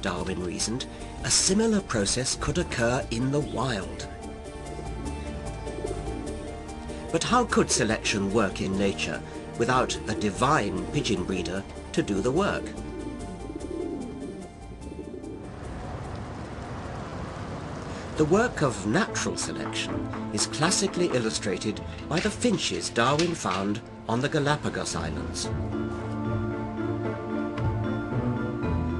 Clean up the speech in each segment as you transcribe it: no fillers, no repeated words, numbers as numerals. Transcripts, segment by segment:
Darwin reasoned, a similar process could occur in the wild. But how could selection work in nature without a divine pigeon breeder to do the work? The work of natural selection is classically illustrated by the finches Darwin found on the Galapagos Islands.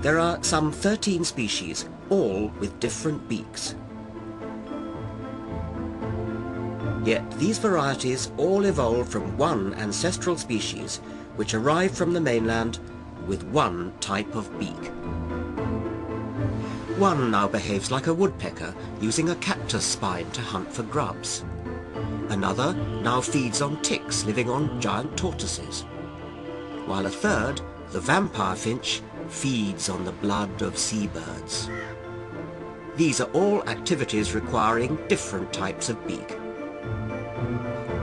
There are some 13 species, all with different beaks. Yet these varieties all evolved from one ancestral species which arrived from the mainland with one type of beak. One now behaves like a woodpecker, using a cactus spine to hunt for grubs. Another now feeds on ticks living on giant tortoises. While a third, the vampire finch, feeds on the blood of seabirds. These are all activities requiring different types of beak.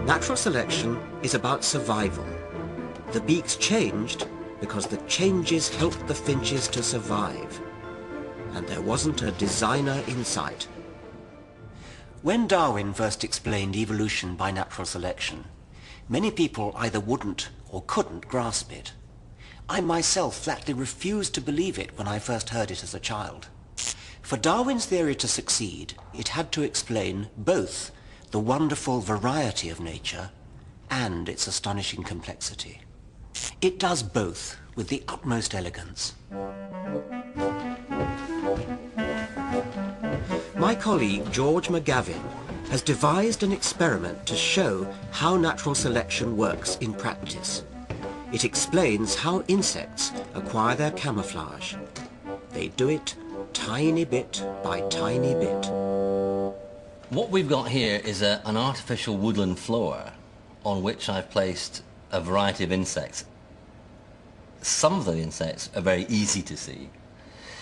Natural selection is about survival. The beaks changed because the changes helped the finches to survive. And there wasn't a designer in sight. When Darwin first explained evolution by natural selection, many people either wouldn't or couldn't grasp it. I myself flatly refused to believe it when I first heard it as a child. For Darwin's theory to succeed, it had to explain both the wonderful variety of nature and its astonishing complexity. It does both with the utmost elegance. My colleague George McGavin has devised an experiment to show how natural selection works in practice. It explains how insects acquire their camouflage. They do it tiny bit by tiny bit. What we've got here is an artificial woodland floor on which I've placed a variety of insects. Some of the insects are very easy to see.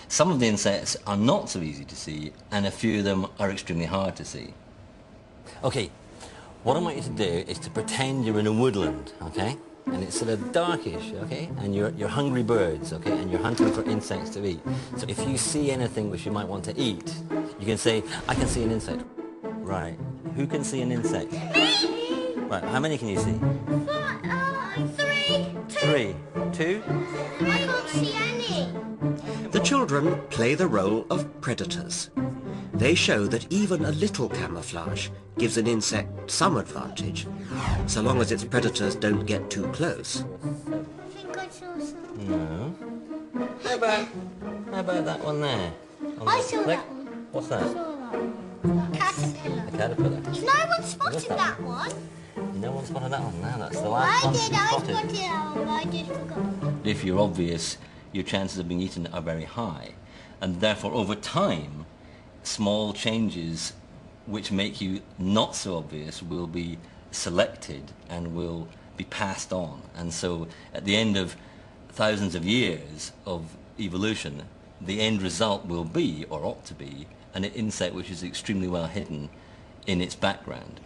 Some of the insects are not so easy to see, and a few of them are extremely hard to see. Okay, what I want you to do is to pretend you're in a woodland, okay? And it's sort of darkish, okay? And you're hungry birds, okay? And you're hunting for insects to eat. So if you see anything which you might want to eat, you can say, I can see an insect. Right. Who can see an insect? Me! Right, how many can you see? 3. 3. 2? I can't see any. The children play the role of predators. They show that even a little camouflage gives an insect some advantage, so long as its predators don't get too close. I think I saw something. No. How about that one there? I saw that one. What's I that? saw that one. Caterpillar. A caterpillar. No one spotted What's that that one. No one spotted that one. No, that's the I last one did. I spotted. spotted that one, but I just forgot. If you're obvious, your chances of being eaten are very high, and therefore over time small changes which make you not so obvious will be selected and will be passed on. And so at the end of thousands of years of evolution, the end result will be, or ought to be, an insect which is extremely well hidden in its background.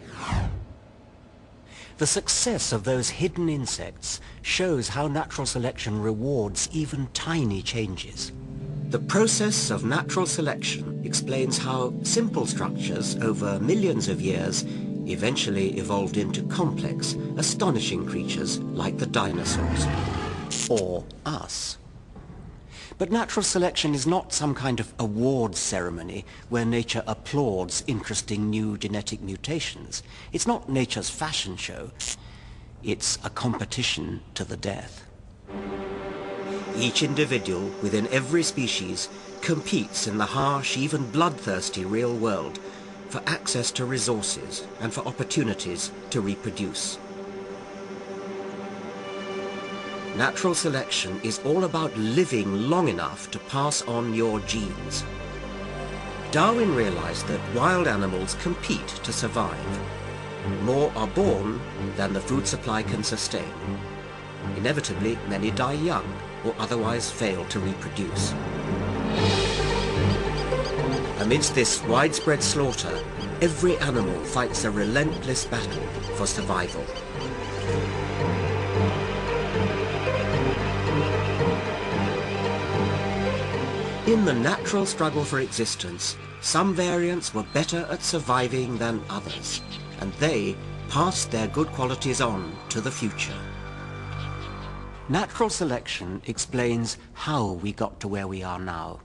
The success of those hidden insects shows how natural selection rewards even tiny changes. The process of natural selection explains how simple structures over millions of years eventually evolved into complex, astonishing creatures like the dinosaurs, or us. But natural selection is not some kind of awards ceremony where nature applauds interesting new genetic mutations. It's not nature's fashion show. It's a competition to the death. Each individual within every species competes in the harsh, even bloodthirsty real world for access to resources and for opportunities to reproduce. Natural selection is all about living long enough to pass on your genes. Darwin realized that wild animals compete to survive. More are born than the food supply can sustain. Inevitably, many die young or otherwise fail to reproduce. Amidst this widespread slaughter, every animal fights a relentless battle for survival. In the natural struggle for existence, some variants were better at surviving than others, and they passed their good qualities on to the future. Natural selection explains how we got to where we are now.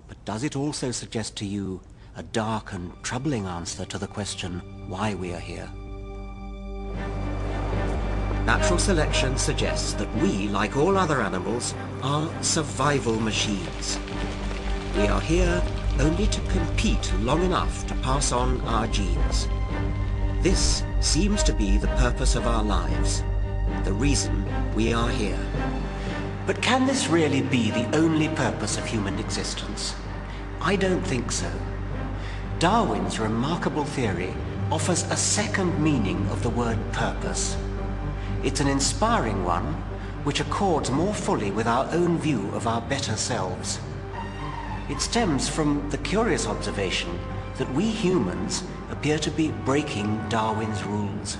But does it also suggest to you a dark and troubling answer to the question why we are here? Natural selection suggests that we, like all other animals, are survival machines. We are here only to compete long enough to pass on our genes. This seems to be the purpose of our lives, the reason we are here. But can this really be the only purpose of human existence? I don't think so. Darwin's remarkable theory offers a second meaning of the word purpose. It's an inspiring one, which accords more fully with our own view of our better selves. It stems from the curious observation that we humans appear to be breaking Darwin's rules.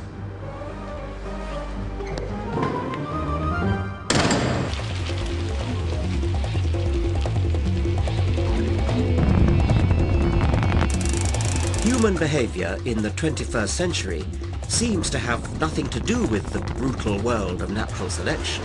Human behavior in the 21st century seems to have nothing to do with the brutal world of natural selection.